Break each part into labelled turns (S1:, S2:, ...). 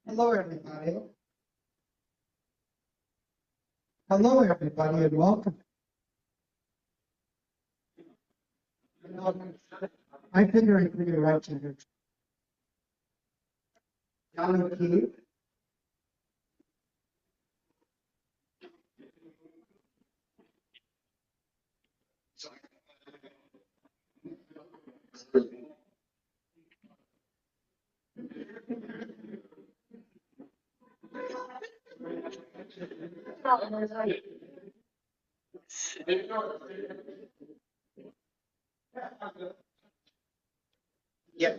S1: Hello, everybody. Hello, everybody, and welcome. I figure I figured it out to you. John O'Keefe. Yeah.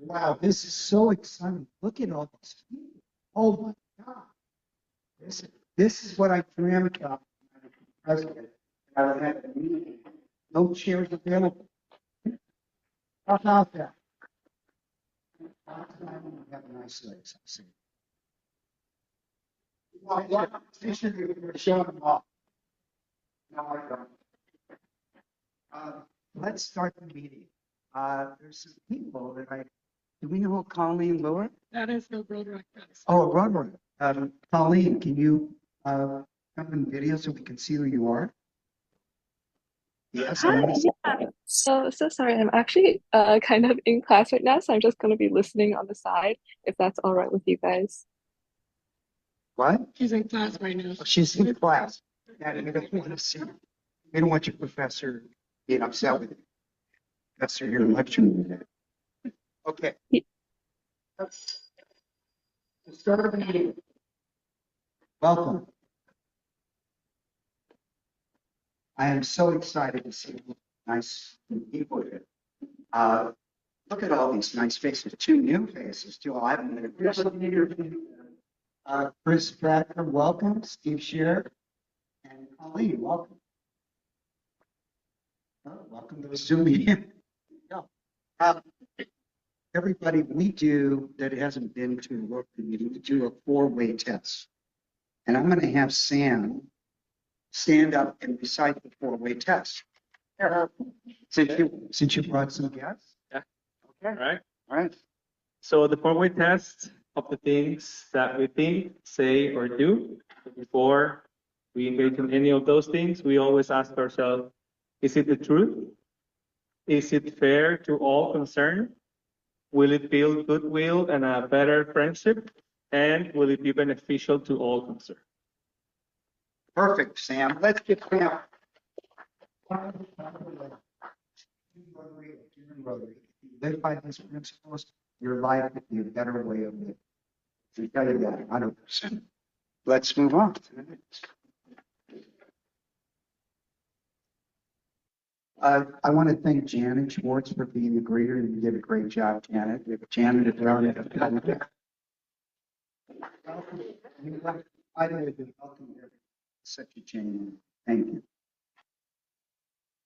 S1: Wow, this is so exciting. Look at all this. Oh my God. This is what I dreamt of when I was president. I would have a meeting. No chairs available. How about that? I have nice legs. I see. Well, what position you're showing them off? No, I don't. Let's start the meeting. There's some people that do we know Colleen Lure?
S2: That is the road records.
S1: Oh, Robert. Colleen, can you come in video so we can see who you are? Yes.
S3: Hi, yeah. So sorry. I'm actually kind of in class right now, so I'm just gonna be listening on the side, if that's all right with you guys.
S1: What?
S2: She's in class right now.
S1: Oh, she's in class. Yeah, we don't want to see you. We don't want your professor being upset with you. Professor here lecturing. Okay.
S3: Yeah.
S1: Let's start the meeting. Welcome. I am so excited to see nice people here. Look at all these nice faces. Two new faces, too. I haven't met Chris Bradford, welcome. Steve Shear and Colleen, welcome. Welcome to the Zoom meeting. Everybody, we do that hasn't been to work the meeting, we do a four-way test. And I'm going to have Sam stand up and recite the four-way test. Since you brought some guests.
S4: Yeah.
S1: Okay.
S4: All right. So the four-way test of the things that we think, say, or do. Before we engage in any of those things, we always ask ourselves, is it the truth? Is it fair to all concerned? Will it build goodwill and a better friendship? And will it be beneficial to all concerned?
S1: Perfect, Sam. Let's get Sam. Live by these principles, your life would be a better way of living. I tell you that 100%. Let's move on. I want to thank Janet Schwartz for being a greeter. You did a great job, Janet. Janet is around. I did welcome here. Such a genuine. Thank you.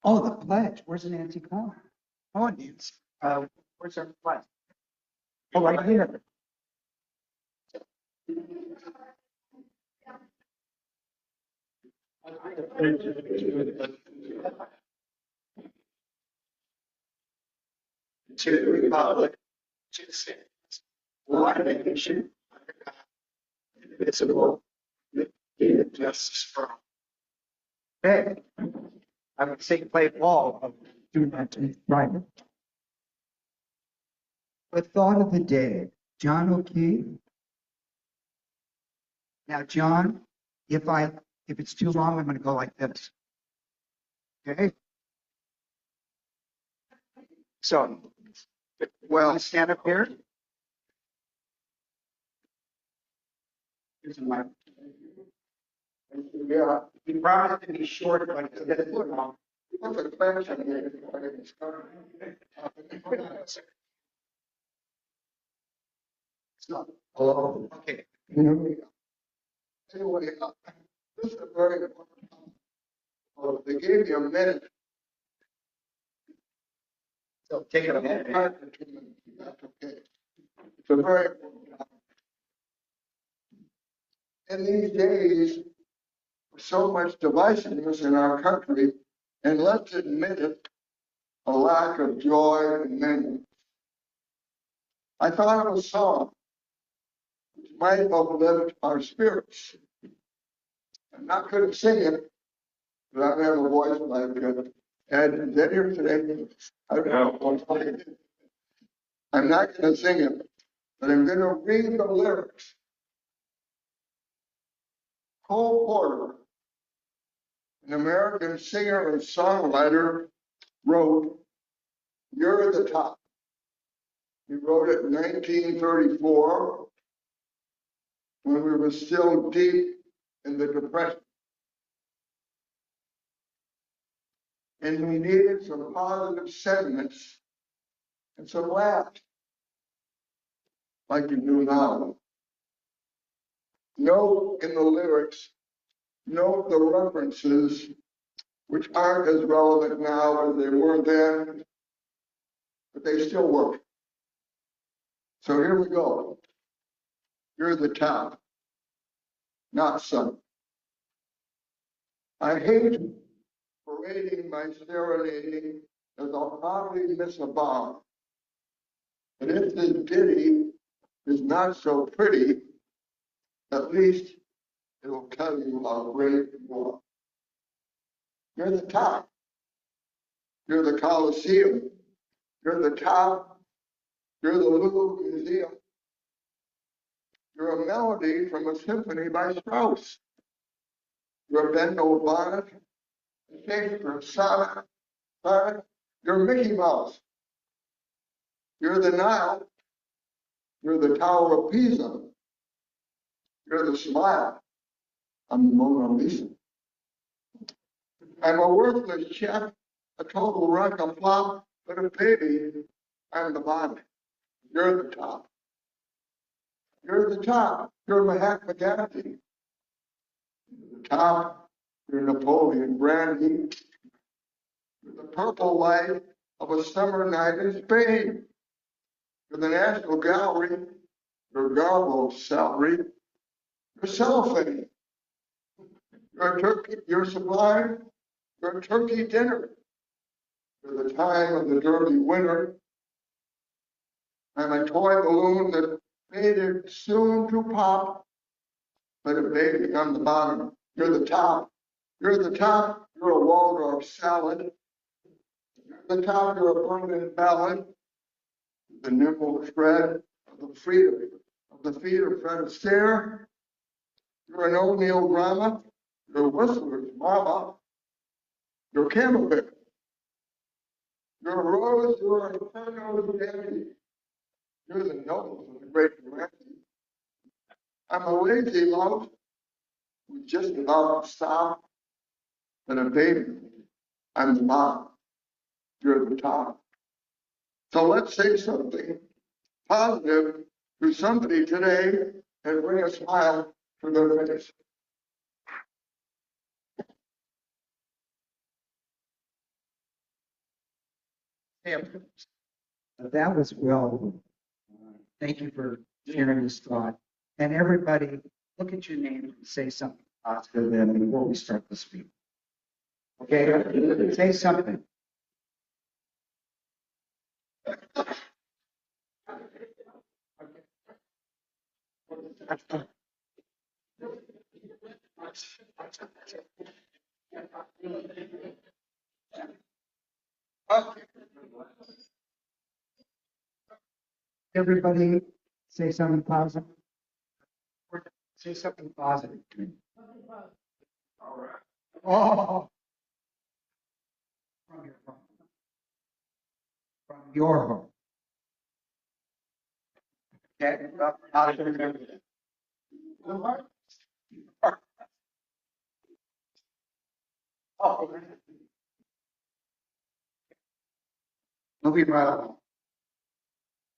S1: Oh, the pledge. Where's Nancy Cohen? Oh, Nancy. Where's our pledge? Oh, right here. To the republic, to the citizens, one nation, indivisible, with justice for all. Okay. I would say play ball of doing that right. The thought of the day, John O'Keefe. Now, John, if it's too long, I'm going to go like this. Okay. So, well, stand up here. Here's my. Yeah, he promised to be short, but it's a bit long. So, hello. Okay.
S5: Anyway, this is a very important. They gave you a minute.
S1: So take it a minute.
S5: That's okay. It's a very important. In these days, with so much divisiveness in our country, and let's admit it, a lack of joy in many. I thought of a song which might uplift our spirits. I'm not going to sing it, but I don't have a voice like Ed is here today. I don't have a voice like it. I'm not going to sing it, but I'm going to read the lyrics. Cole Porter, an American singer and songwriter, wrote, "You're the Top." He wrote it in 1934 when we were still deep in the Depression. And we needed some positive sentiments and some laughs, like you do now. Note in the lyrics, note the references which aren't as relevant now as they were then, but they still work. So here we go. You're the top, not some. I hate parading my serenading as I'll probably miss a bomb. But if this ditty is not so pretty, at least it'll tell you how great you are. You're the top. You're the Coliseum. You're the top. You're the Louvre Museum. You're a melody from a symphony by Strauss. You're a bendo bonnet, a Shakespeare sonnet. You're Mickey Mouse. You're the Nile. You're the Tower of Pisa. You're the smile. I'm the Mona Lisa. I'm a worthless chef, a total wreck, a flop, but a baby, I'm the bottom. You're the top. You're the top. You're Mahatma Gandhi. You're the top. You're Napoleon Brandy. You're the purple light of a summer night in Spain. You're the National Gallery. You're Garbo's salary. You're cellophane. You're a turkey. You're sublime. You're a turkey dinner. You're the time of the dirty winter. I'm a toy balloon that faded soon to pop. But a baby on the bottom. You're the top. You're the top. You're a Waldorf salad. You're the top. You're a permanent ballad. The nimble thread of the freedom of the feet of Fred Astaire. You're an O'Neill drama. You're Whistler's mama. You're Camembert. You're a rose. You're a Inferno's dandy. You're the nose of the great Romantic. I'm a lazy love with just about to stop. And a baby, I'm the mom. You're the top. So let's say something positive to somebody today and bring a smile to their face.
S1: Yeah. That was well. Thank you for sharing this thought. And everybody, look at your name and say something positive then before we start the speech. Okay, say something. Everybody say something positive. Say something positive. All right. Oh. From your home. From your home. Okay. Oh. Moving right along.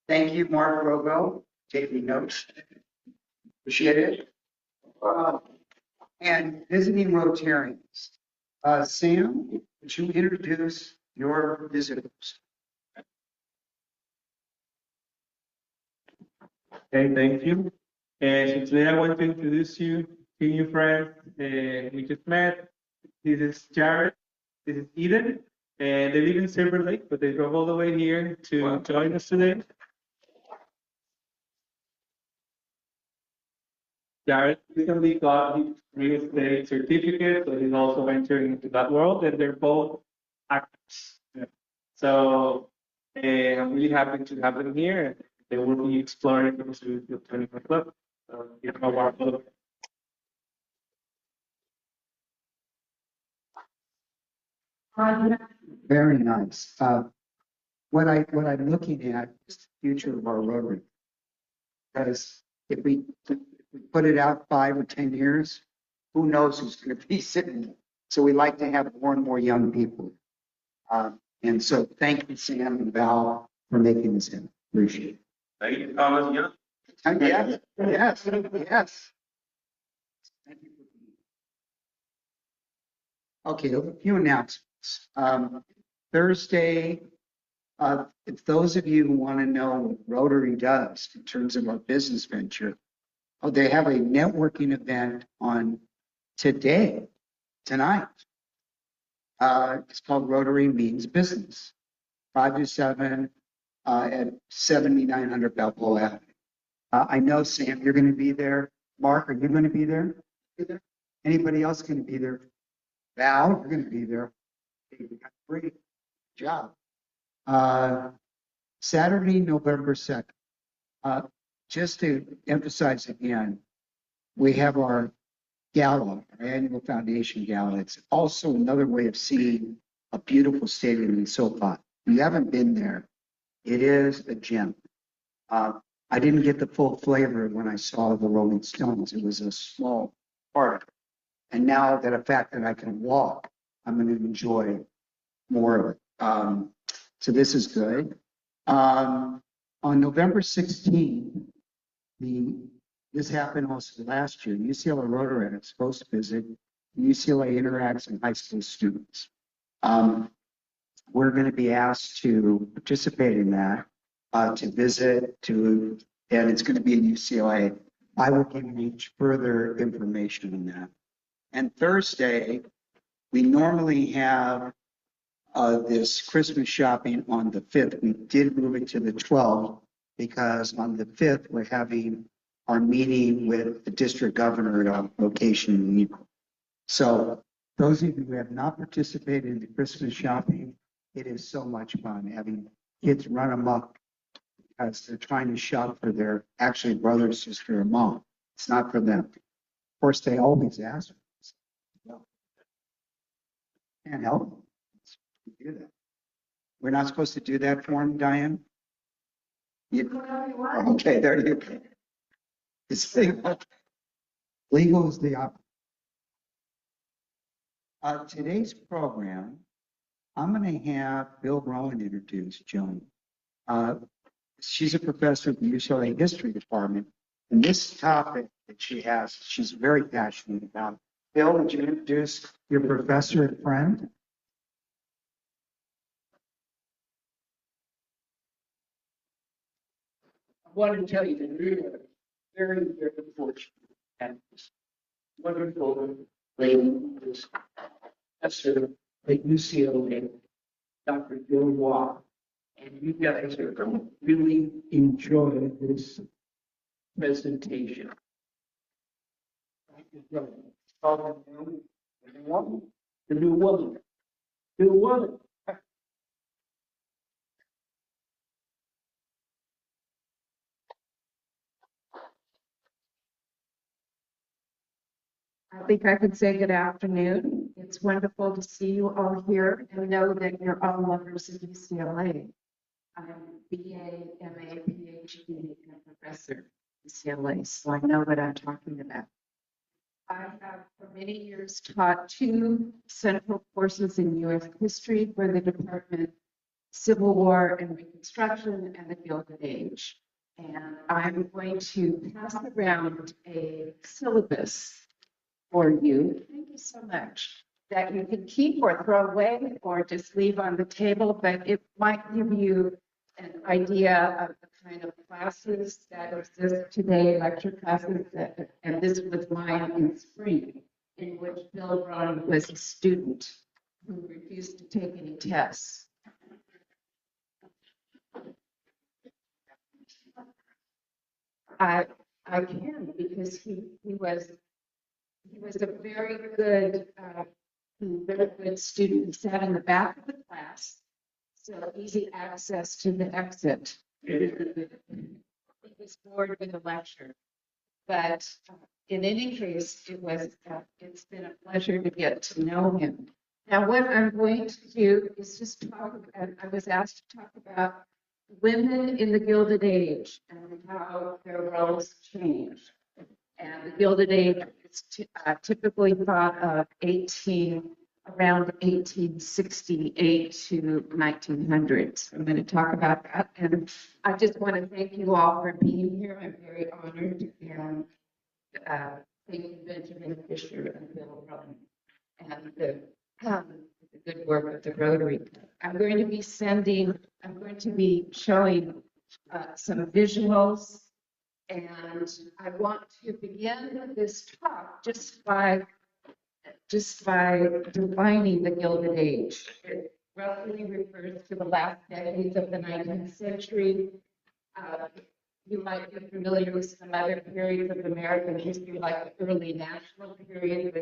S1: Thank you, Mark Rogo, taking notes. Appreciate it. And visiting Rotarians. Sam, would you introduce your visitors?
S4: Okay, thank you. And so today I want to introduce you to new friends we just met. This is Jared. This is Eden, and they live in Silver Lake, but they drove all the way here to join us today. Jared recently got his real estate certificate, so he's also entering into that world, and they're both actors. So I'm really happy to have them here. They will be exploring into the 24 Club. So here's my warm welcome.
S1: Very nice. What I'm looking at is the future of our Rotary. Because if we put it out 5 or 10 years, who knows who's going to be sitting there. So we like to have more and more young people. And so thank you, Sam and Val, for making this in. Appreciate it.
S6: Thank you, Thomas. Yeah.
S1: Yes, yes, yes. Thank you for being here. Okay, a few announcements. Thursday, if those of you who want to know what Rotary does in terms of our business venture, they have a networking event on tonight. It's called Rotary Means Business, 5 to 7 at 7900 Balboa Avenue. I know, Sam, you're going to be there. Mark, are you going to be there? Anybody else going to be there? Val, you're going to be there. Great job. Saturday, November 2nd. Just to emphasize again, we have our gala, our annual foundation gala. It's also another way of seeing a beautiful stadium in SoFi. If you haven't been there, it is a gem. I didn't get the full flavor when I saw the Rolling Stones. It was a small part of it. And now that the fact that I can walk, I'm going to enjoy more of it. So this is good. On November 16th, this happened also last year. UCLA Rotary is supposed to visit UCLA Interacts and high school students. We're going to be asked to participate in that, to visit, and it's going to be in UCLA. I will give you further information on that. And Thursday, we normally have this Christmas shopping on the 5th. We did move it to the 12th because on the 5th, we're having our meeting with the district governor at our location in April. So those of you who have not participated in the Christmas shopping, it is so much fun having kids run amok because they're trying to shop for their actually brother, sister, or mom. It's not for them. Of course, they always ask for this. Well, can't help them. We do that. We're not supposed to do that for them, Diane? Okay, there you go. It's legal is the opposite. Today's program, I'm going to have Bill Rowan introduce Joan. She's a professor at the UCLA History Department, and this topic that she has, she's very passionate about. Bill, would you introduce your professor and friend?
S7: I want to tell you that we are very, very fortunate and this wonderful lady, this professor at UCLA, Dr. Joan Waugh. And you guys are going to really enjoy this presentation. The new woman.
S8: I think I could say good afternoon. It's wonderful to see you all here and know that you're all lovers of UCLA. I'm BA, MA, PhD, and a professor at UCLA, so I know what I'm talking about. I have for many years taught 2 central courses in U.S. history for the department, Civil War and Reconstruction and the Gilded Age. And I'm going to pass around a syllabus for you. Thank you so much. That you can keep or throw away or just leave on the table, but it might give you an idea of the kind of classes that exist today, lecture classes, and this was mine in spring, in which Bill Brown was a student. who refused to take any tests. I can because he was a very good student. He sat in the back of the class, so easy access to the exit. He was bored with the lecture, but in any case, it's been a pleasure to get to know him. Now, what I'm going to do is just talk. I was asked to talk about women in the Gilded Age and how their roles changed. And the Gilded Age is typically thought of around 1868 to 1900. I'm going to talk about that. And I just want to thank you all for being here. I'm very honored. And thank you, Benjamin Fisher and Bill Run, and the good work of the Rotary. I'm going to be showing some visuals, and I want to begin this talk just by defining the Gilded Age. It roughly refers to the last decades of the 19th century. You might be familiar with some other periods of American history, like the early national period,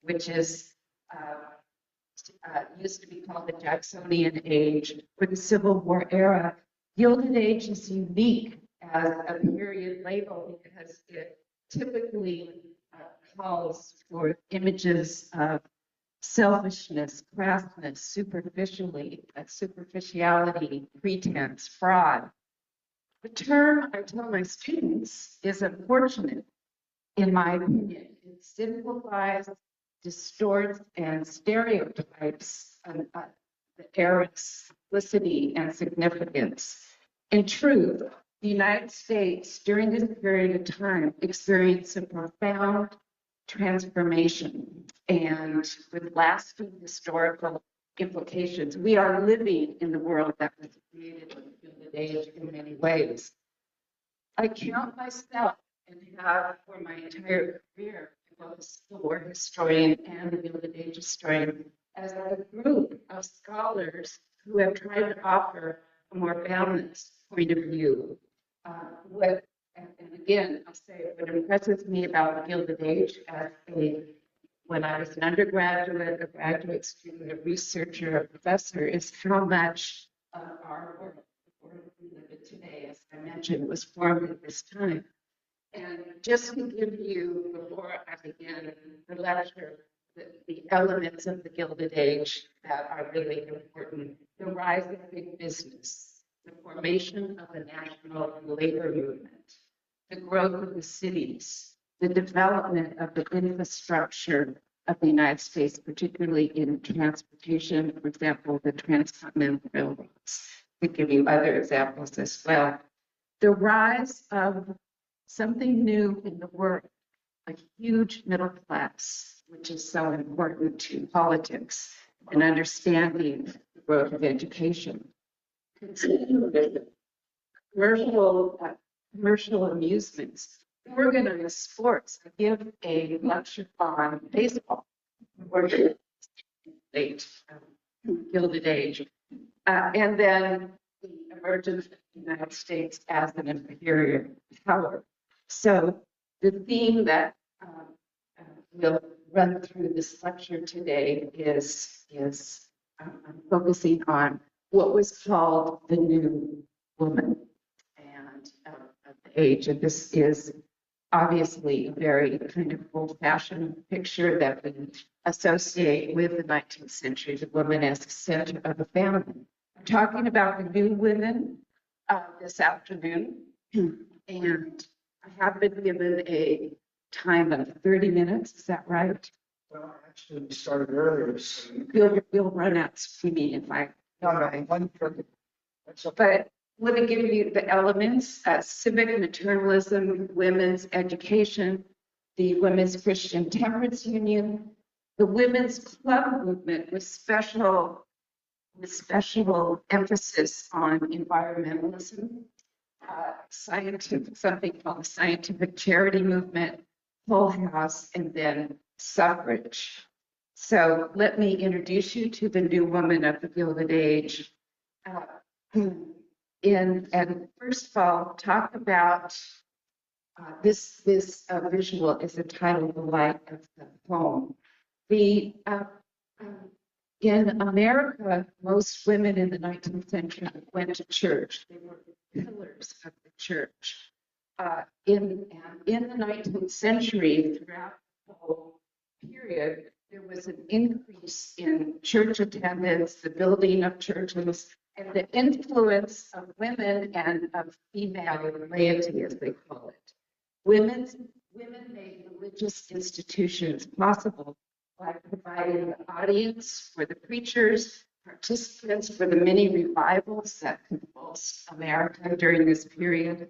S8: which is used to be called the Jacksonian Age, or the Civil War era. Gilded Age is unique as a period label because it typically calls for images of selfishness, crassness, superficiality, pretense, fraud. The term, I tell my students, is unfortunate, in my opinion. It simplifies, distorts, and stereotypes the era's simplicity and significance. In truth, the United States, during this period of time, experienced a profound transformation and with lasting historical implications. We are living in the world that was created in the Gilded Age in many ways. I count myself, and have for my entire career, both a Civil War historian and a Gilded Age historian, as a group of scholars who have tried to offer a more balanced point of view. And again, I'll say what impresses me about the Gilded Age when I was an undergraduate, a graduate student, a researcher, a professor, is how much of our world, the world we live in today, as I mentioned, was formed at this time. And just to give you, before I begin the lecture, the elements of the Gilded Age that are really important: the rise of big business, the formation of the national labor movement, the growth of the cities, the development of the infrastructure of the United States, particularly in transportation, for example, the transcontinental railroads. We give you other examples as well. The rise of something new in the world, a huge middle class, which is so important to politics and understanding the growth of education. Commercial amusements, organized sports. I give a lecture on baseball, or the late Gilded Age, and then the emergence of the United States as an imperial power. So the theme that we'll run through this lecture today is focusing on what was called the new woman and of the age. And this is obviously a very kind of old-fashioned picture that we associate with the 19th century, the woman as the center of the family. I'm talking about the new women this afternoon, and I have been given a time of 30 minutes. Is that right?
S5: Well, actually, we started earlier. So
S8: We'll run out screaming if I.
S5: no, one for that's okay.
S8: But let me give you the elements: civic maternalism, women's education, the Women's Christian Temperance Union, the Women's Club movement with special emphasis on environmentalism, something called the scientific charity movement, Hull House, and then suffrage. So let me introduce you to the new woman of the Gilded Age. And first of all, talk about this visual is entitled The Light of the Home. In America, most women in the 19th century went to church. They were the pillars of the church. In the 19th century, throughout the whole period, there was an increase in church attendance, the building of churches, and the influence of women and of female laity, as they call it. Women made religious institutions possible by providing an audience for the preachers, participants for the many revivals that convulsed America during this period.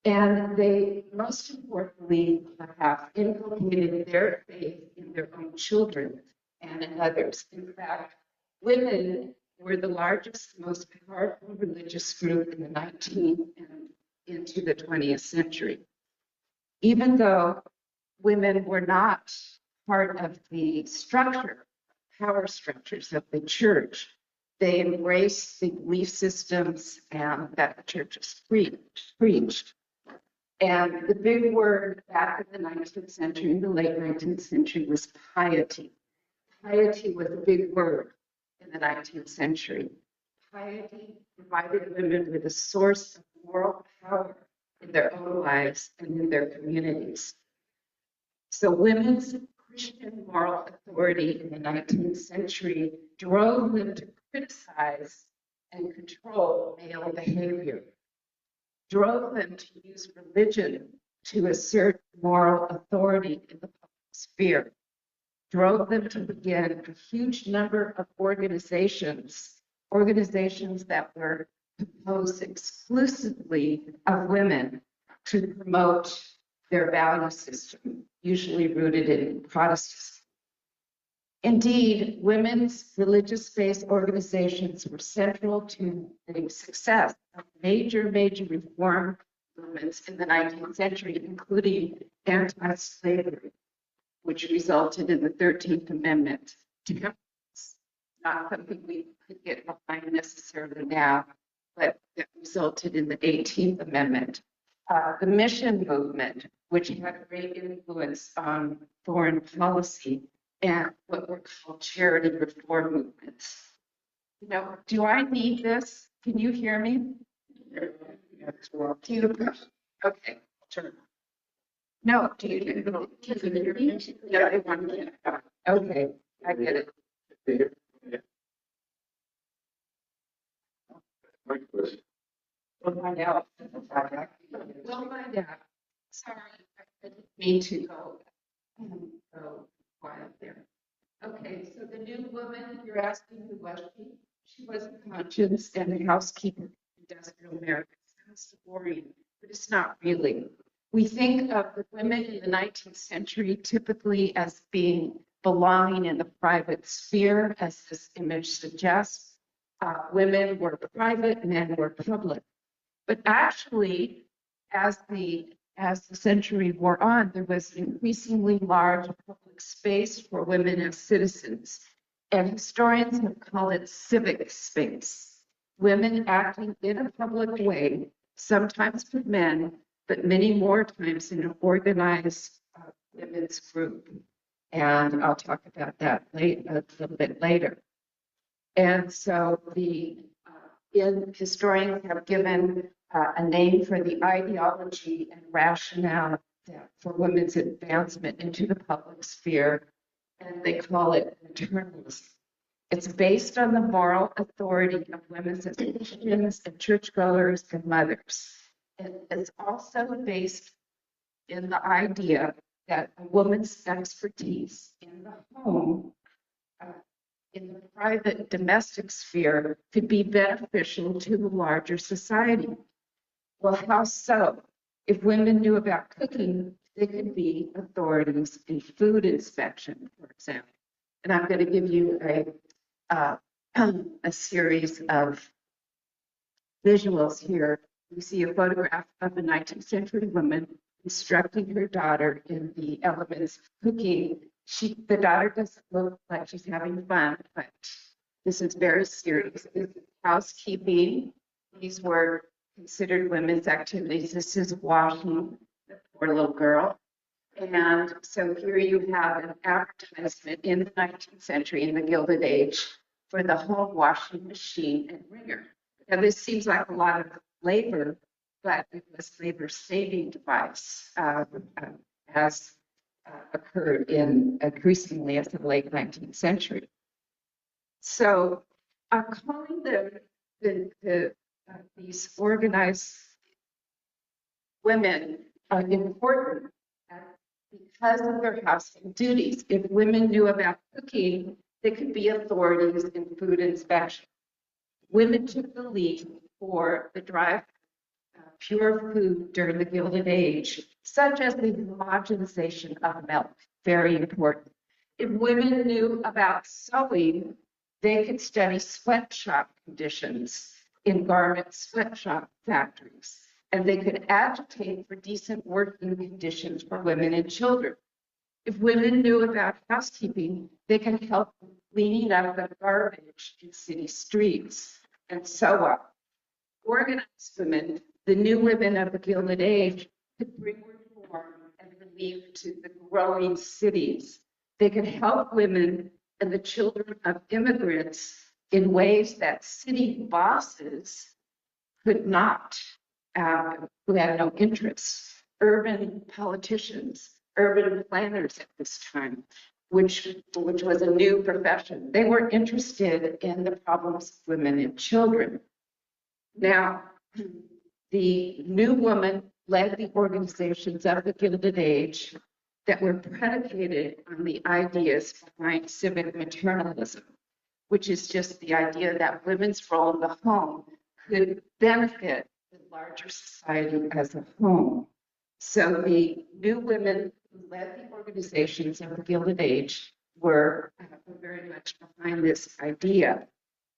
S8: And they, most importantly, have inculcated their faith in their own children and in others. In fact, women were the largest, most powerful religious group in the 19th and into the 20th century. Even though women were not part of the power structures of the church, they embraced the belief systems that the churches preached. And the big word back in the 19th century, in the late 19th century, was piety. Piety was a big word in the 19th century. Piety provided women with a source of moral power in their own lives and in their communities. So women's Christian moral authority in the 19th century drove them to criticize and control male behavior, drove them to use religion to assert moral authority in the public sphere, drove them to begin a huge number of organizations that were composed exclusively of women to promote their value system, usually rooted in Protestantism. Indeed, women's religious-based organizations were central to the success of major reform movements in the 19th century, including anti-slavery, which resulted in the 13th Amendment. Not something we could get behind necessarily now, but that resulted in the 18th Amendment. The mission movement, which had great influence on foreign policy, and what were called charity reform movements. You know, do I need this? Can you hear me? Do you? Okay, turn. No, do you? No, I want to. Okay, I get it. We'll find out. We'll find out. Sorry, I didn't mean to go wild there. Okay, so the new woman, you're asking who was she? She was a conscience and a housekeeper in industrial America. It sounds boring, but it's not really. We think of the women in the 19th century typically as being belonging in the private sphere, as this image suggests. Women were private, men were public. But actually, as the century wore on, there was an increasingly large public space for women as citizens. And historians have called it civic space. Women acting in a public way, sometimes with men, but many more times in an organized women's group. And I'll talk about that a little bit later. And so historians have given a name for the ideology and rationale for women's advancement into the public sphere, and they call it maternalism. It's based on the moral authority of women as Christians and churchgoers and mothers. It's also based in the idea that a woman's expertise in the home, in the private domestic sphere, could be beneficial to the larger society. Well, how so? If women knew about cooking, they could be authorities in food inspection, for example. And I'm going to give you a series of visuals here. You see a photograph of a 19th century woman instructing her daughter in the elements of cooking the daughter doesn't look like she's having fun, but this is very serious. This is housekeeping. These were considered women's activities. This is washing, the poor little girl. And so here you have an advertisement in the 19th century, in the Gilded Age, for the home washing machine and wringer. Now, this seems like a lot of labor, but it was labor saving device as occurred increasingly as the late 19th century. So I'm calling them these organized women important because of their household duties. If women knew about cooking, they could be authorities in food inspection. Women took the lead for the drive pure food during the Gilded Age, such as the homogenization of milk, very important. If women knew about sewing, they could study sweatshop conditions in garment sweatshop factories, and they could agitate for decent working conditions for women and children. If women knew about housekeeping, they could help cleaning up the garbage in city streets, and so on. Organized women, the new women of the Gilded Age, could bring reform and relief to the growing cities. They could help women and the children of immigrants in ways that city bosses could not, who had no interest. Urban politicians, urban planners at this time, which was a new profession. They were interested in the problems of women and children. Now, the new woman led the organizations of the Gilded Age that were predicated on the ideas behind civic maternalism, which is just the idea that women's role in the home could benefit the larger society as a whole. So the new women who led the organizations of the Gilded Age were very much behind this idea.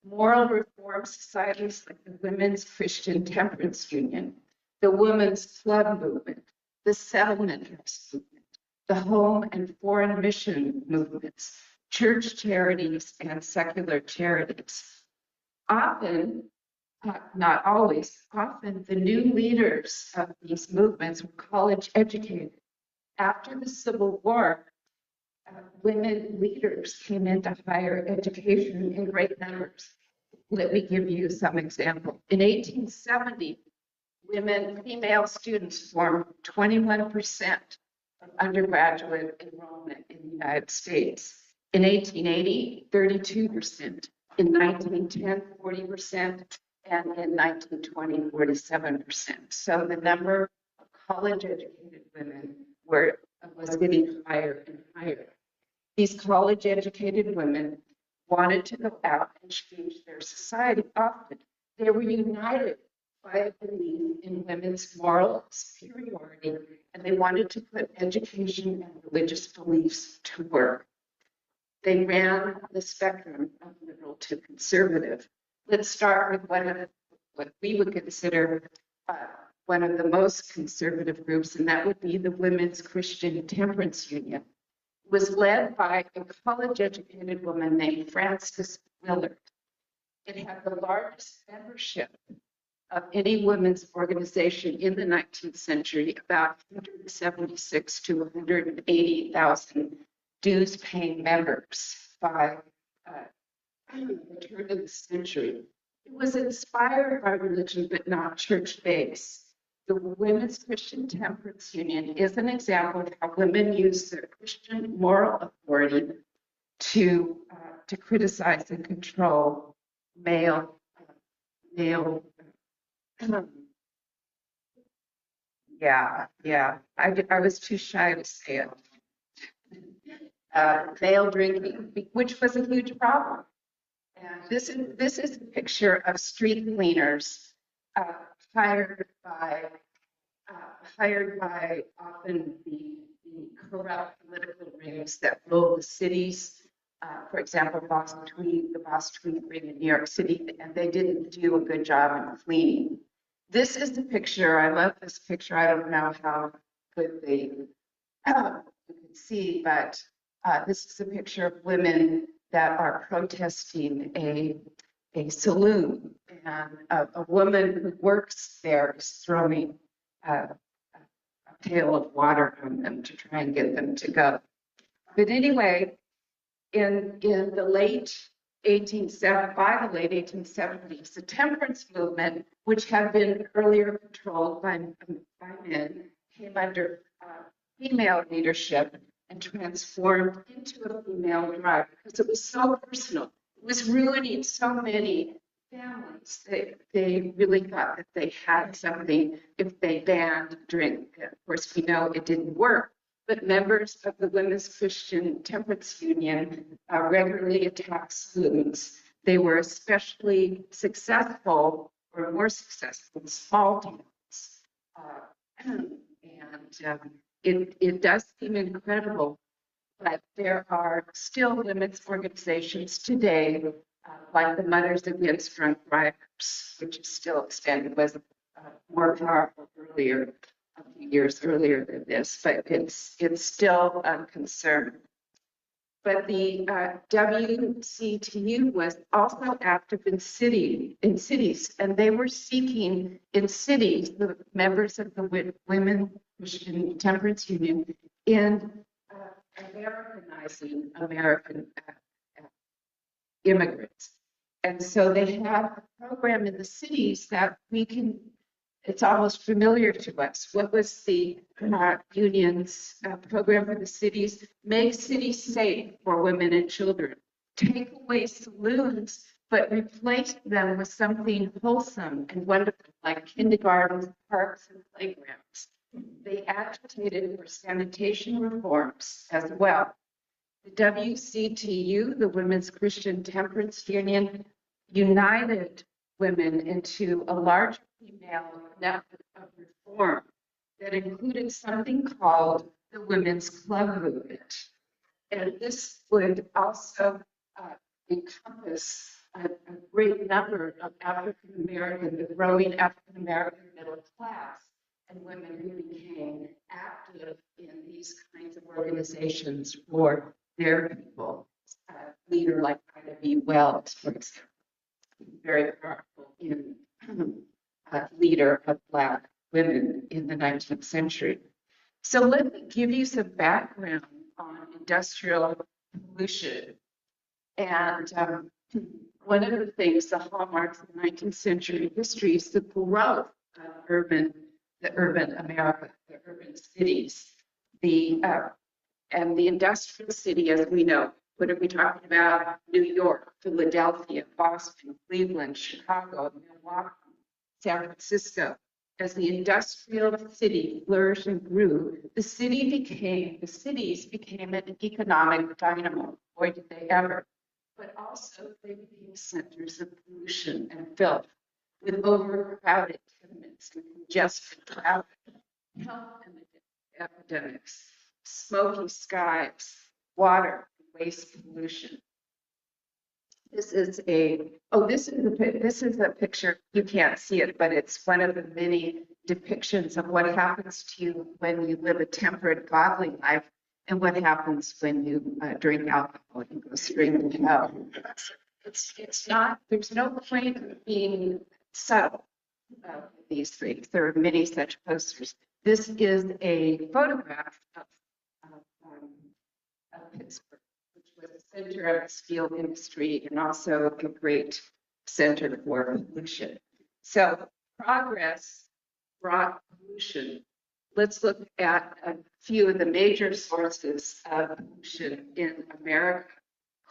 S8: Moral reform societies like the Women's Christian Temperance Union, the Women's Club Movement, the Settlement House Movement, the home and foreign mission movements, church charities, and secular charities. Often, not always, often the new leaders of these movements were college educated. After the Civil War, women leaders came into higher education in great numbers. Let me give you some example. In 1870, female students formed 21% of undergraduate enrollment in the United States. In 1880, 32%. In 1910, 40%. And in 1920, 47%. So the number of college-educated women was getting higher and higher. These college-educated women wanted to go out and change their society often. They were united by a belief in women's moral superiority, and they wanted to put education and religious beliefs to work. They ran the spectrum of liberal to conservative. Let's start with what we would consider one of the most conservative groups, and that would be the Women's Christian Temperance Union. It was led by a college-educated woman named Frances Willard. It had the largest membership of any women's organization in the 19th century, about 176 to 180,000 dues-paying members by the turn of the century. It was inspired by religion, but not church-based. The Women's Christian Temperance Union is an example of how women use their Christian moral authority to criticize and control male. I was too shy to say it. Male drinking, which was a huge problem. And this is a picture of street cleaners hired by often the corrupt political rings that rule the cities. For example, the Boss Tweed ring in New York City, and they didn't do a good job in cleaning. This is the picture. I love this picture. I don't know how good you can see, but This is a picture of women that are protesting a saloon, and a woman who works there is throwing a pail of water on them to try and get them to go. But anyway, in the late 1870s, by the late 1870s, the temperance movement, which had been earlier controlled by men, came under female leadership and transformed into a female drive because it was so personal. It was ruining so many families. They really thought that they had something if they banned drink. Of course, we know it didn't work. But members of the Women's Christian Temperance Union regularly attacked saloons. They were especially successful, or more successful, in small towns. It does seem incredible, but there are still women's organizations today, like the Mothers Against Drunk Drivers, which is still extended, was more powerful earlier, a few years earlier than this, but it's still a concern. But the WCTU was also active in cities, and they were seeking in cities, the members of the Women Christian Temperance Union, in Americanizing American immigrants. And so they have a program in the cities that we can, it's almost familiar to us. What was the union's program for the cities? Make cities safe for women and children. Take away saloons, but replace them with something wholesome and wonderful, like kindergartens, parks, and playgrounds. They agitated for sanitation reforms as well. The WCTU, the Women's Christian Temperance Union, united women into a large female network of reform that included something called the Women's Club Movement. And this would also encompass a great number of African American, the growing African American middle class, and women who became active in these kinds of organizations for their people. A leader like Ida B. Wells, for example, very powerful in leader of Black women in the 19th century. So let me give you some background on industrial pollution. And one of the things, the hallmarks of 19th century history is the growth of urban America, the urban cities, and the industrial city, as we know. What are we talking about? New York, Philadelphia, Boston, Cleveland, Chicago, Milwaukee, San Francisco. As the industrial city flourished and grew, the cities became an economic dynamo. Boy, did they ever. But also they became centers of pollution and filth, with overcrowded tenements and congested traffic, health epidemics, smoky skies, water, waste pollution. This is a picture, you can't see it, but it's one of the many depictions of what happens to you when you live a temperate, godly life, and what happens when you drink alcohol and go straight to hell. It's not, there's no point of being subtle about these things. There are many such posters. This is a photograph of Pittsburgh, which was a center of the steel industry and also a great center for pollution. So progress brought pollution. Let's look at a few of the major sources of pollution in America.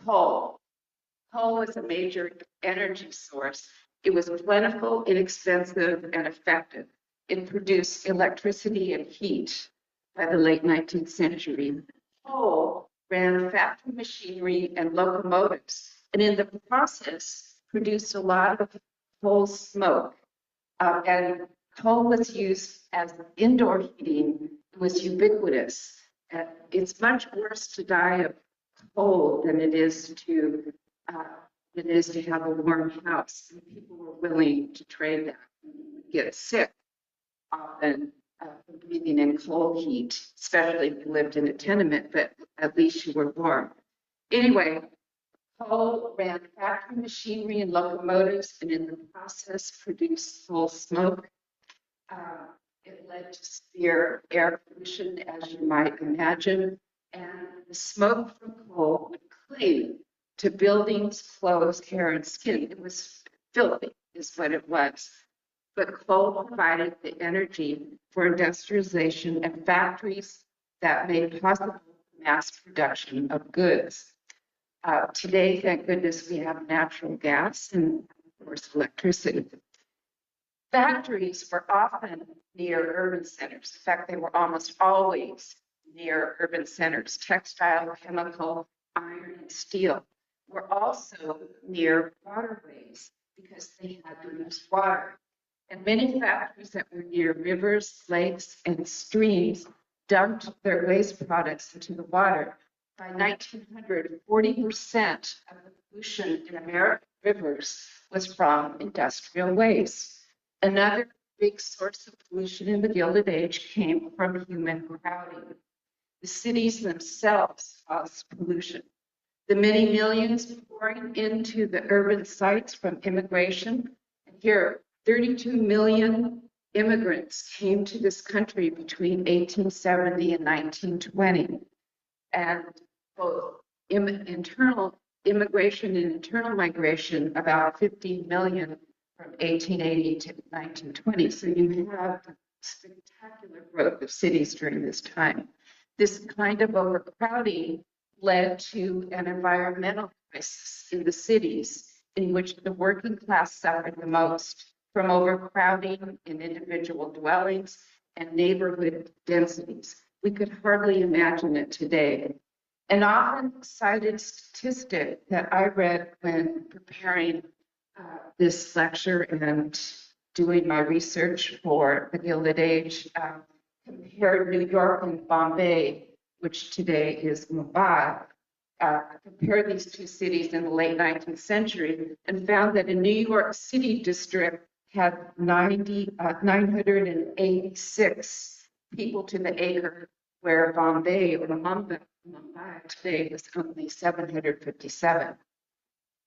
S8: Coal. Coal is a major energy source. It was plentiful, inexpensive, and effective. It produced electricity and heat by the late 19th century. Coal ran factory machinery and locomotives, and in the process produced a lot of coal smoke. And coal was used as indoor heating. It was ubiquitous. It's much worse to die of cold than it is to have a warm house. And people were willing to trade that, get sick often from breathing in coal heat, especially if you lived in a tenement, but at least you were warm. Anyway, coal ran factory machinery and locomotives, and in the process produced coal smoke. It led to severe air pollution, as you might imagine, and the smoke from coal would cling to buildings, clothes, hair, and skin. It was filthy, is what it was. But coal provided the energy for industrialization and factories that made possible mass production of goods. Today, thank goodness, we have natural gas and, of course, electricity. Factories were often near urban centers. In fact, they were almost always near urban centers. Textile, chemical, iron, and steel were also near waterways because they had to use water. And many factories that were near rivers, lakes, and streams dumped their waste products into the water. By 1900, 40% of the pollution in American rivers was from industrial waste. Another big source of pollution in the Gilded Age came from human crowding. The cities themselves caused pollution. The many millions pouring into the urban sites from immigration. And here, 32 million immigrants came to this country between 1870 and 1920. And both internal immigration and internal migration, about 15 million from 1880 to 1920. So you have spectacular growth of cities during this time. This kind of overcrowding led to an environmental crisis in the cities in which the working class suffered the most from overcrowding in individual dwellings and neighborhood densities. We could hardly imagine it today. An often cited statistic that I read when preparing this lecture and doing my research for the Gilded Age compared New York and Bombay, which today is Mumbai, compared these two cities in the late 19th century and found that a New York City district had 986 people to the acre, where Bombay or Mumbai today was only 757.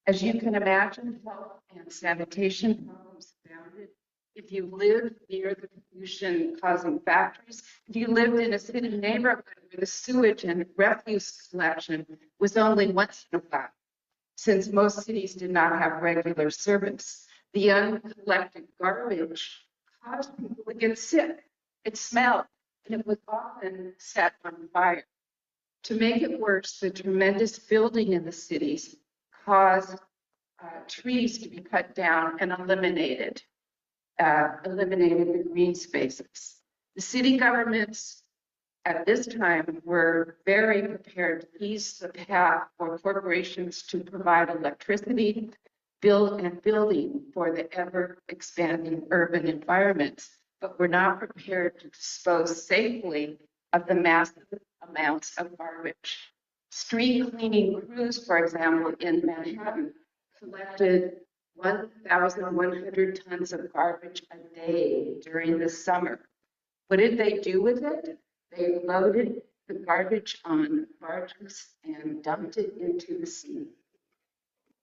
S8: As you can imagine, health and sanitation problems abounded. If you lived near the pollution-causing factories, if you lived in a city neighborhood where the sewage and refuse collection was only once in a while, since most cities did not have regular service, the uncollected garbage caused people to get sick. It smelled, and it was often set on fire. To make it worse, the tremendous building in the cities caused trees to be cut down and eliminated the green spaces. The city governments at this time were very prepared to ease the path for corporations to provide electricity, building for the ever-expanding urban environments, but were not prepared to dispose safely of the massive amounts of garbage. Street cleaning crews, for example, in Manhattan, collected 1,100 tons of garbage a day during the summer. What did they do with it? They loaded the garbage on barges and dumped it into the sea.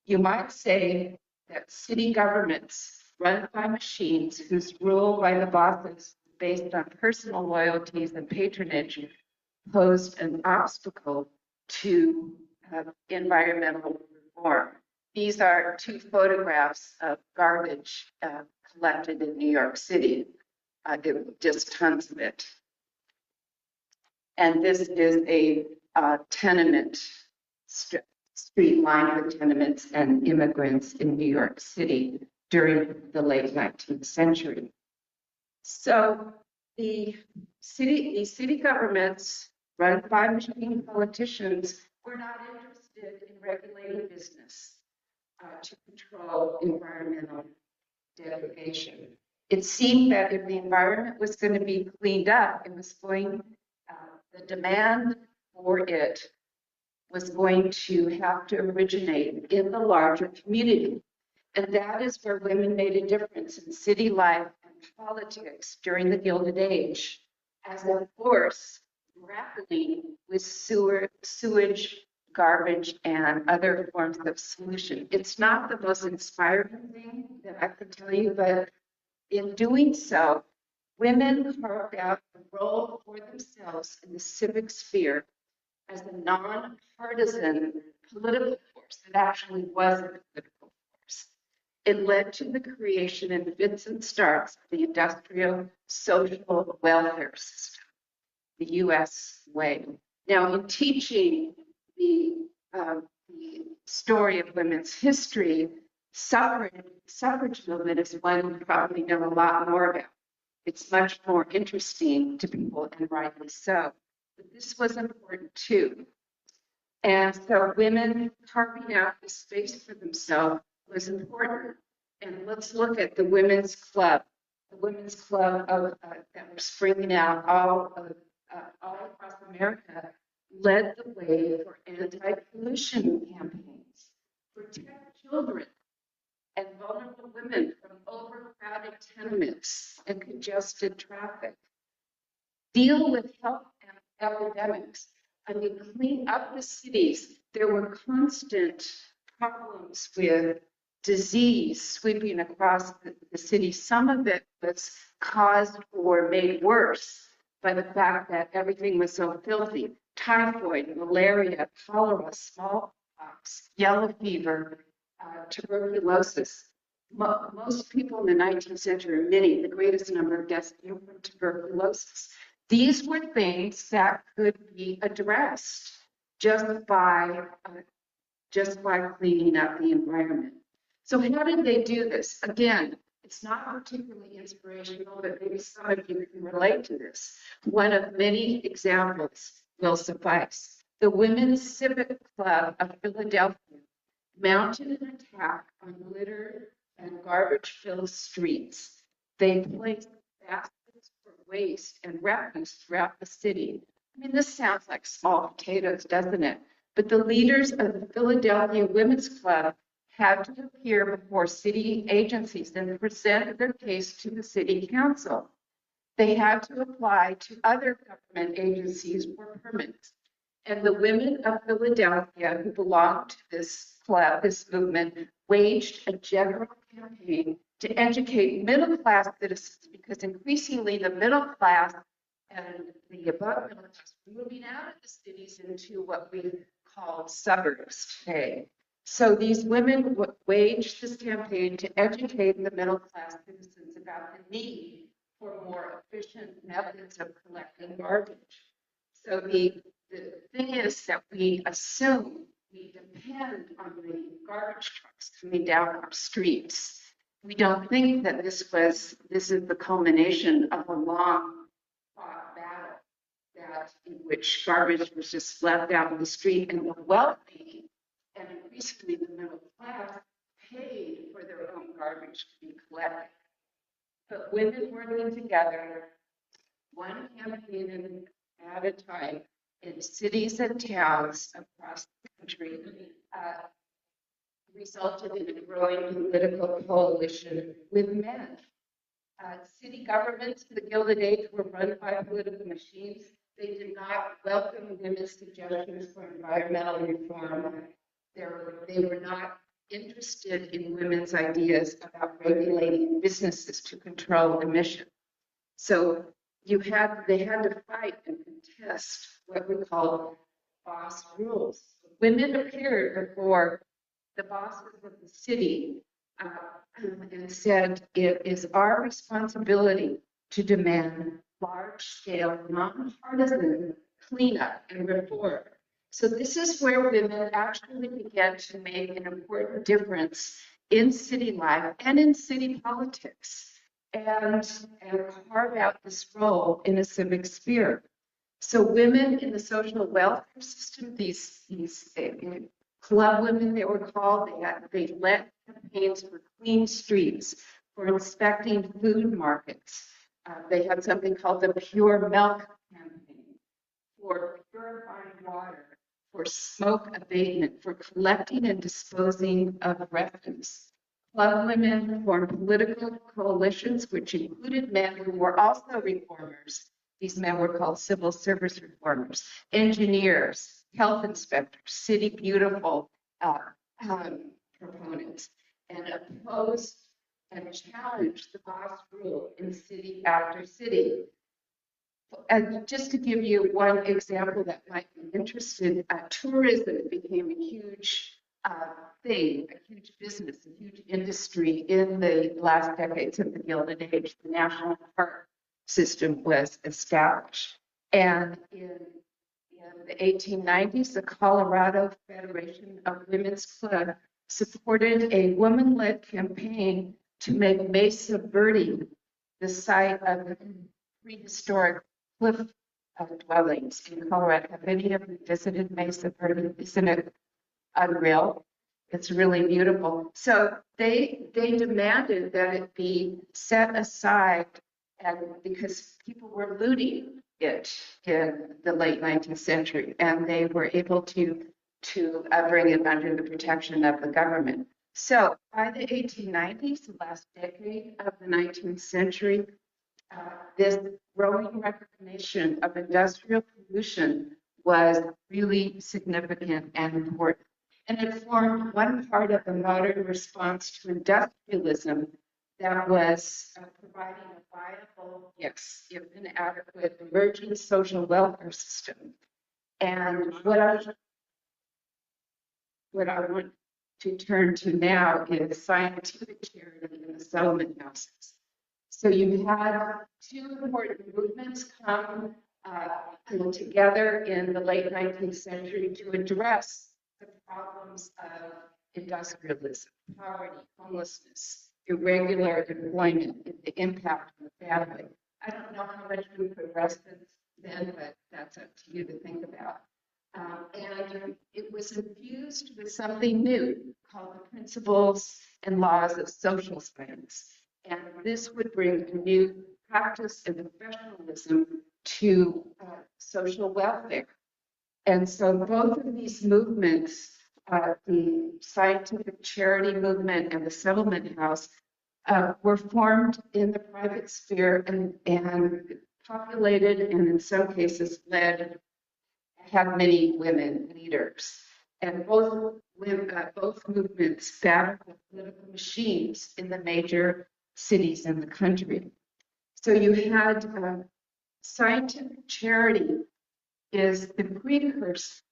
S8: You might say that city governments run by machines whose rule by the bosses based on personal loyalties and patronage posed an obstacle to environmental reform. These are two photographs of garbage collected in New York City. There were just tons of it. And this is a tenement street lined with tenements and immigrants in New York City during the late 19th century. So the city governments run by machine politicians were not interested in regulating business to control environmental degradation. It seemed that if the environment was going to be cleaned up, the demand for it was going to have to originate in the larger community. And that is where women made a difference in city life and politics during the Gilded Age as a force grappling with sewage, garbage, and other forms of solution. It's not the most inspiring thing that I can tell you, but in doing so, women carved out a role for themselves in the civic sphere as a non-partisan political force that actually was a political force. It led to the creation in fits and starts of the industrial social welfare system, the US way. Now, in teaching the story of women's history, suffrage movement is one you probably know a lot more about. It's much more interesting to people, and rightly so. But this was important too. And so women carving out this space for themselves was important. And let's look at the women's club. The women's club that were springing out all across America led the way for anti-pollution campaigns, protect children and vulnerable women from overcrowded tenements and congested traffic, deal with health epidemics. I mean, clean up the cities. There were constant problems with disease sweeping across the city. Some of it was caused or made worse by the fact that everything was so filthy. Typhoid, malaria, cholera, smallpox, yellow fever, tuberculosis. Most people in the 19th century, the greatest number of deaths came from tuberculosis. These were things that could be addressed just by cleaning up the environment. So how did they do this? Again, it's not particularly inspirational, but maybe some of you can relate to this. One of many examples will suffice. The Women's Civic Club of Philadelphia mounted an attack on litter and garbage-filled streets. They placed baskets for waste and refuse throughout the city. I mean, this sounds like small potatoes, doesn't it? But the leaders of the Philadelphia Women's Club had to appear before city agencies and present their case to the city council. They had to apply to other government agencies for permits. And the women of Philadelphia who belonged to this club, this movement, waged a general campaign to educate middle-class citizens, because increasingly the middle class and the above middle class were moving out of the cities into what we call suburbs today. So these women waged this campaign to educate the middle-class citizens about the need for more efficient methods of collecting garbage. So the thing is that we assume we depend on the garbage trucks coming down our streets. We don't think that this is the culmination of a long fought battle in which garbage was just left out in the street, and the wealthy and increasingly the middle class paid for their own garbage to be collected. But women working together, one campaign at a time, in cities and towns across the country, resulted in a growing political coalition with men. City governments in the Gilded Age were run by political machines. They did not welcome women's suggestions for environmental reform. They were not interested in women's ideas about regulating businesses to control emissions. So they had to fight and contest what we call boss rules. Women appeared before the bosses of the city and said, it is our responsibility to demand large-scale, nonpartisan cleanup and reform. So this is where women actually began to make an important difference in city life and in city politics, and carve out this role in a civic sphere. So women in the social welfare system, these club women, they were called, they led campaigns for clean streets, for inspecting food markets. They had something called the Pure Milk campaign, for purifying water, for smoke abatement, for collecting and disposing of refuse, Club women formed political coalitions, which included men who were also reformers. These men were called civil service reformers, engineers, health inspectors, city beautiful proponents, and opposed and challenged the boss rule in city after city. And just to give you one example that might be interesting, tourism became a huge thing, a huge business, a huge industry in the last decades of the Gilded Age. The national park system was established. And in the 1890s, the Colorado Federation of Women's Club supported a woman-led campaign to make Mesa Verde the site of prehistoric cliff dwellings in Colorado. Have any of you visited Mesa Verde? Isn't it unreal? It's really beautiful. So they demanded that it be set aside, and because people were looting it in the late 19th century, and they were able to bring it under the protection of the government. So by the 1890s, the last decade of the 19th century, this growing recognition of industrial pollution was really significant and important. And it formed one part of the modern response to industrialism that was providing a viable, yes, if inadequate, emerging social welfare system. And what I want to turn to now is scientific charity in the settlement houses. So you had two important movements come together in the late 19th century to address the problems of industrialism, poverty, homelessness, irregular employment, and the impact on the family. I don't know how much we progressed then, but that's up to you to think about. And it was infused with something new called the principles and laws of social science. And this would bring a new practice and professionalism to social welfare. And so both of these movements, the scientific charity movement and the settlement house, were formed in the private sphere and populated, and in some cases led, had many women leaders. And both movements battled the political machines in the major cities in the country. So you had scientific charity is the precursor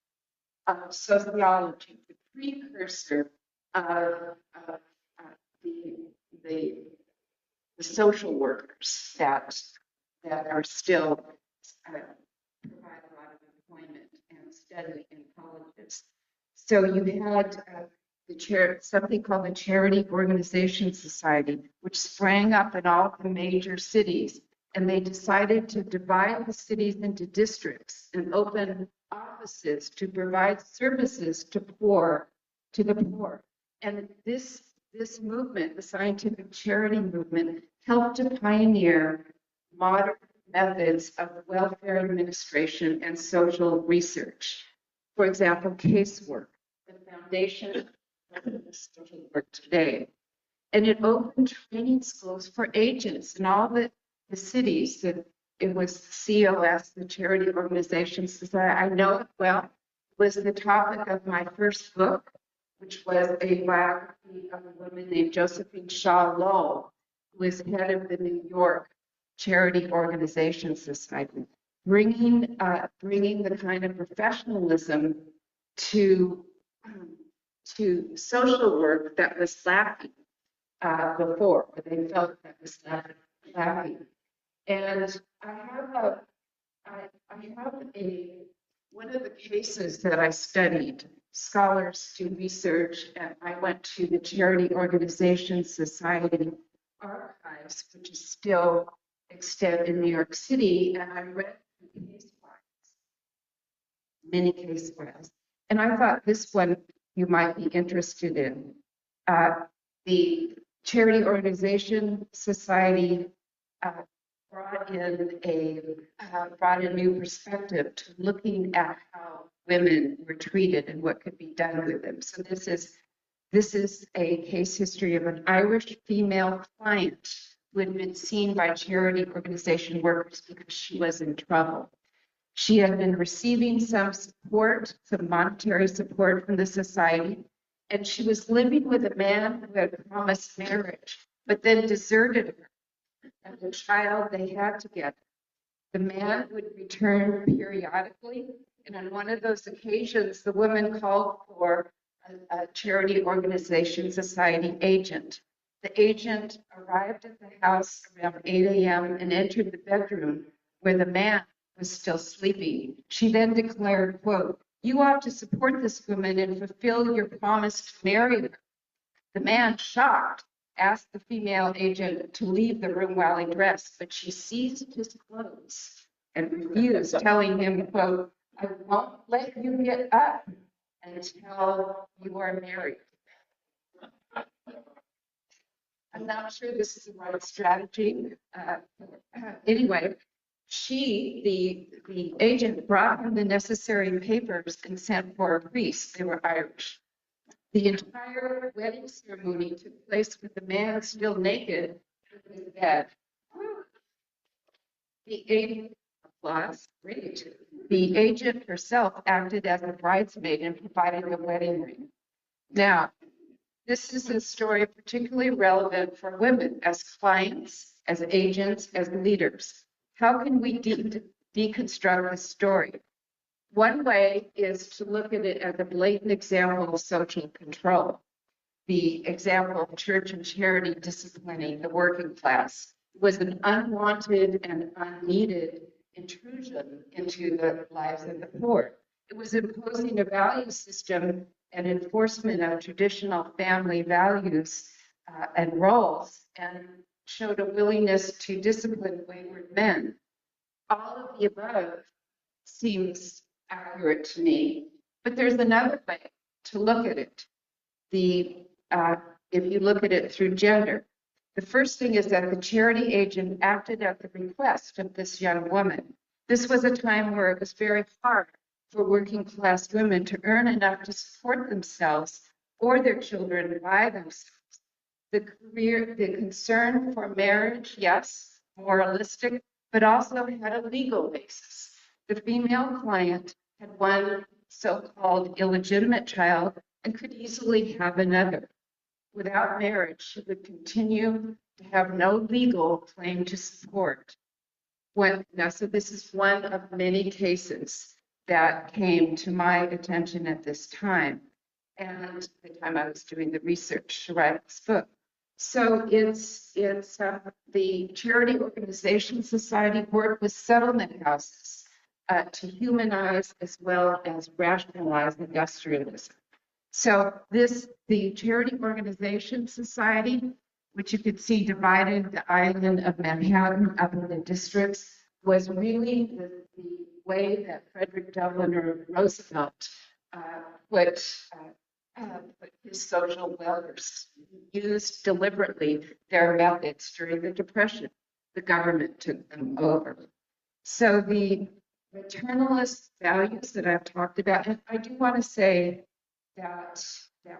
S8: of sociology, the precursor of the social workers that are still provide a lot of employment and study in colleges. So you had something called the Charity Organization Society, which sprang up in all the major cities. And they decided to divide the cities into districts and open offices to provide services to the poor. And this movement, the scientific charity movement, helped to pioneer modern methods of welfare administration and social research. For example, casework, the foundation of social work today. And it opened training schools for agents in all the cities. That it was COS, the Charity Organization Society. I know it well. It was the topic of my first book, which was a biography of a woman named Josephine Shaw Lowell, who was head of the New York Charity Organization Society, bringing the kind of professionalism to social work that was lacking before, or they felt that was lacking. And I have one of the cases that I studied, scholars do research, and I went to the Charity Organization Society archives, which is still extant in New York City, and I read the case files, many case files. And I thought this one you might be interested in. The Charity Organization Society brought a new perspective to looking at how women were treated and what could be done with them. So this This is a case history of an Irish female client who had been seen by charity organization workers because she was in trouble. She had been receiving some support, some monetary support from the society, and she was living with a man who had promised marriage, but then deserted her and the child they had together. The man would return periodically, and on one of those occasions, the woman called for a charity organization society agent. The agent arrived at the house around 8 a.m. and entered the bedroom where the man was still sleeping. She then declared, quote, "You ought to support this woman and fulfill your promise to marry her." The man, shocked, asked the female agent to leave the room while he dressed, but she seized his clothes and refused, telling him, quote, "I won't let you get up until you are married." I'm not sure this is the right strategy. Anyway, the agent brought him the necessary papers and sent for a priest. They were Irish. The entire wedding ceremony took place with the man still naked in his bed. The agent, applause, great. The agent herself acted as a bridesmaid and provided the wedding ring. Now, this is a story particularly relevant for women as clients, as agents, as leaders. How can we deconstruct this story? One way is to look at it as a blatant example of social control. The example of church and charity disciplining the working class was an unwanted and unneeded intrusion into the lives of the poor. It was imposing a value system and enforcement of traditional family values and roles, and showed a willingness to discipline wayward men. All of the above seems accurate to me, but there's another way to look at it. If you look at it through gender, the first thing is that the charity agent acted at the request of this young woman. This was a time where it was very hard for working class women to earn enough to support themselves or their children by themselves. The concern for marriage, yes, moralistic, but also had a legal basis. The female client had one so-called illegitimate child and could easily have another. Without marriage, she would continue to have no legal claim to support. So this is one of many cases that came to my attention at this time, and the time I was doing the research to write this book. So it's the Charity Organization Society worked with settlement houses to humanize as well as rationalize industrialism. So the Charity Organization Society, which you could see divided the island of Manhattan up into districts, was really the way that Frederick Delano Roosevelt put his social welfare, used deliberately their methods during the Depression. The government took them over. So the maternalist values that I've talked about, and I do want to say that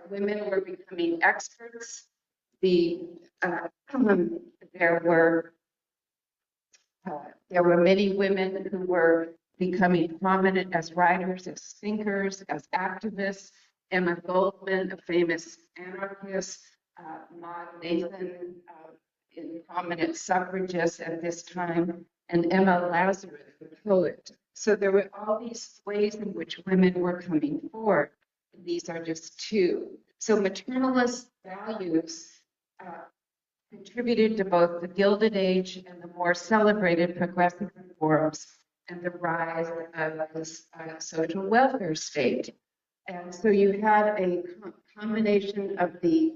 S8: women were becoming experts. There were many women who were becoming prominent as writers, as thinkers, as activists. Emma Goldman, a famous anarchist, Maud Nathan, a prominent suffragist at this time, and Emma Lazarus, the poet. So there were all these ways in which women were coming forward. These are just two. So maternalist values contributed to both the Gilded Age and the more celebrated progressive reforms and the rise of this social welfare state. And so you had a combination of the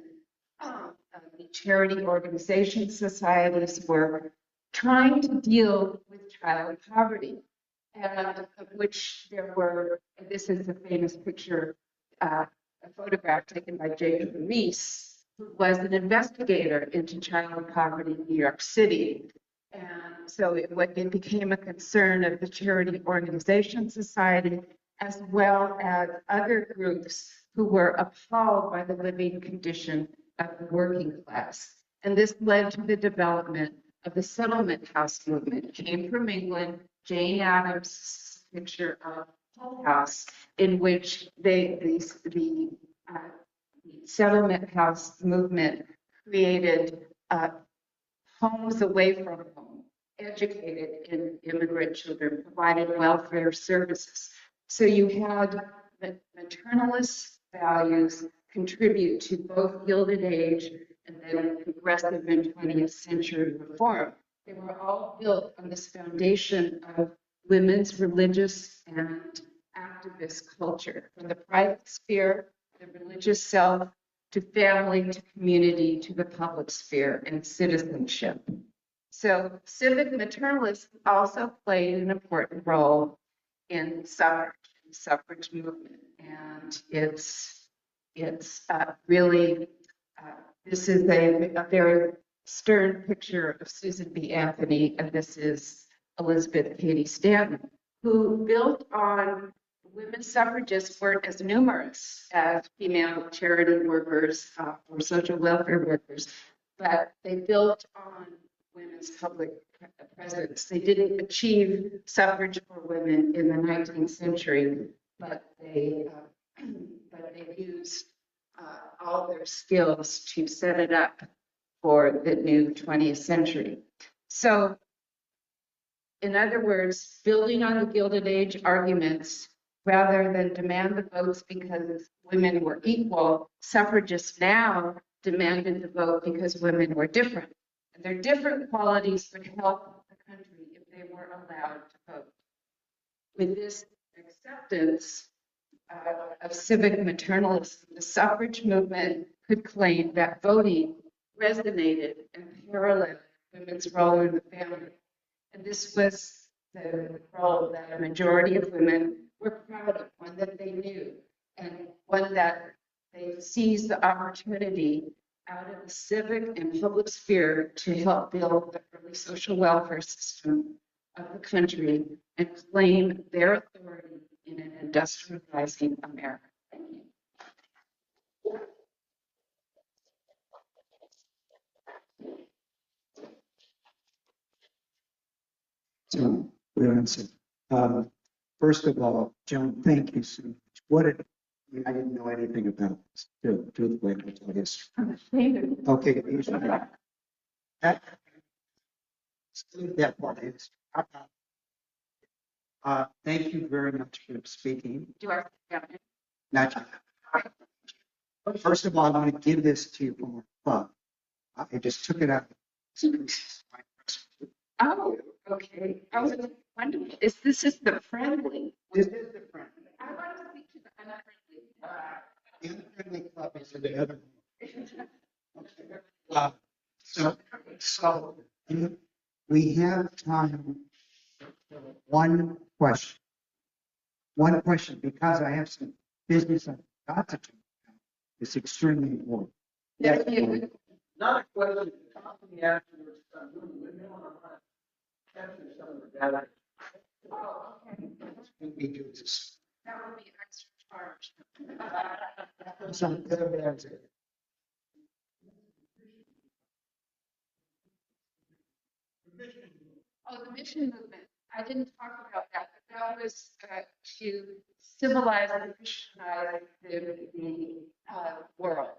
S8: charity organization societies were trying to deal with child poverty, and of which there were, this is a famous picture, a photograph taken by Jacob Reese, who was an investigator into child poverty in New York City. And so it became a concern of the Charity Organization Society, as well as other groups who were appalled by the living condition of the working class. And this led to the development of the settlement house movement. It came from England. Jane Addams' picture of Hull House, in which the settlement house movement created homes away from home, educated immigrant children, provided welfare services. So you had maternalist values contribute to both Gilded Age and then progressive and 20th century reform. They were all built on this foundation of women's religious and activist culture, from the private sphere, the religious self, to family, to community, to the public sphere and citizenship. So civic maternalists also played an important role in the suffrage movement. And it's really, this is a very stern picture of Susan B. Anthony, and this is Elizabeth Cady Stanton, who built on women's suffragists weren't as numerous as female charity workers or social welfare workers, but they built on women's public presence. They didn't achieve suffrage for women in the 19th century, but they used all their skills to set it up for the new 20th century. So, in other words, building on the Gilded Age arguments, rather than demand the votes because women were equal, suffragists now demanded the vote because women were different. And their different qualities would help the country if they were allowed to vote. With this acceptance of civic maternalism, the suffrage movement could claim that voting resonated and paralleled women's role in the family. And this was the role that a majority of women were proud of, one that they knew, and one that they seized the opportunity out of the civic and public sphere to help build the early social welfare system of the country and claim their authority in an industrializing America. Thank you.
S1: So, Williamson, first of all, Joan, thank you so much. I didn't know anything about this, truthfully, I guess. Okay. That part is. Thank you very much for speaking.
S8: Do I have it?
S1: Not yet. First of all, I want to give this to you from our club. I just took it out.
S8: Oh, okay. I was wondering, this is the friendly?
S1: This is the friendly.
S8: I want to speak to the unfriendly.
S1: The unfriendly club is in the other room. So we have time for one question. One question, because I have some business I've got to do. It's extremely important. Yes, Lauren.
S7: Not a question, talk to me afterwards. We want to capture some of the data.
S8: Oh, okay.
S1: We do this.
S8: That would be extra charge.
S1: Some good answer.
S8: Oh, the mission movement. I didn't talk about that, but that was to civilize and Christianize the world.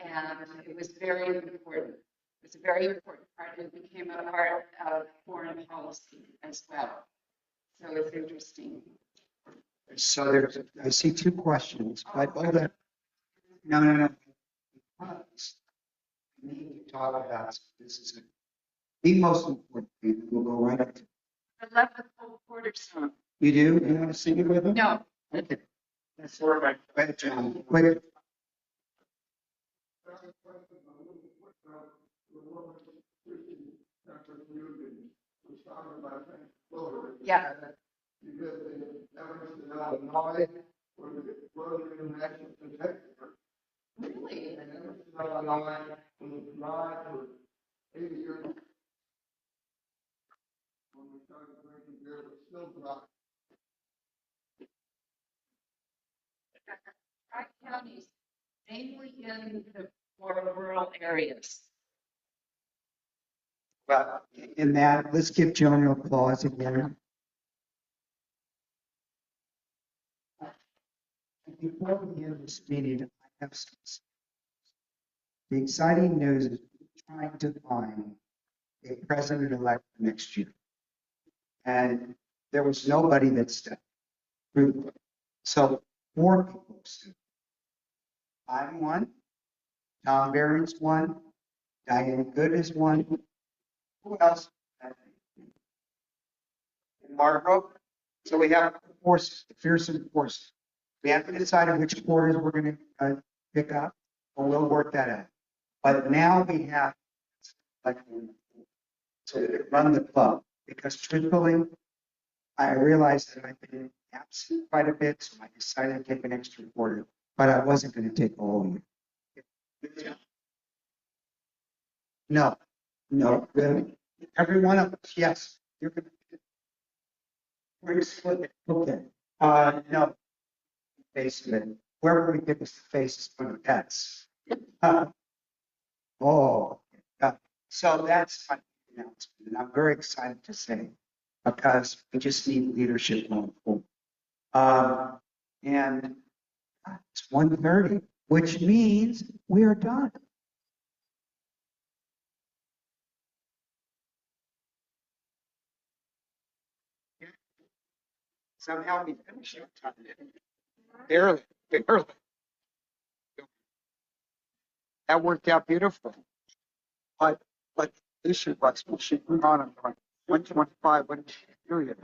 S8: And it was very important. It was a very important part. It became a part of foreign policy as well. So it's interesting.
S1: So I see two questions, but hold on. No. Because I need to talk about this is the most important thing. We'll go right up to.
S8: I love the Cole Porter song.
S1: You do? You want to sing it with them?
S8: No.
S1: Okay. That's all right. Go ahead, John. Quick.
S8: Yeah. Really? I can't mainly in the more rural areas.
S1: Well, in that, let's give Joan an applause again. Before we end this meeting, I have some. The exciting news is we're trying to find a president-elect next year. And there was nobody that stepped through. So 4 people stood. I'm one. Tom Barron's one. Diane Good is one. Who else? Margot. So we have forces, the fearsome forces. We have to decide on which quarters we're going to pick up, and we'll work that out. But now we have like to run the club because truthfully, I realized that I've been absent quite a bit, so I decided to take an extra quarter, but I wasn't going to take all of it. No, no, really. Every one of us, yes. You're going to. We're going to split it. Okay. No. Face of it. Wherever we pick is the faces for the pets. Oh, so that's my announcement. And I'm very excited to say because we just need leadership going forward. And it's 1:30, which means we are done. Somehow we finished on time. Barely. That worked out beautiful. But the issue was we should move on 125 when period.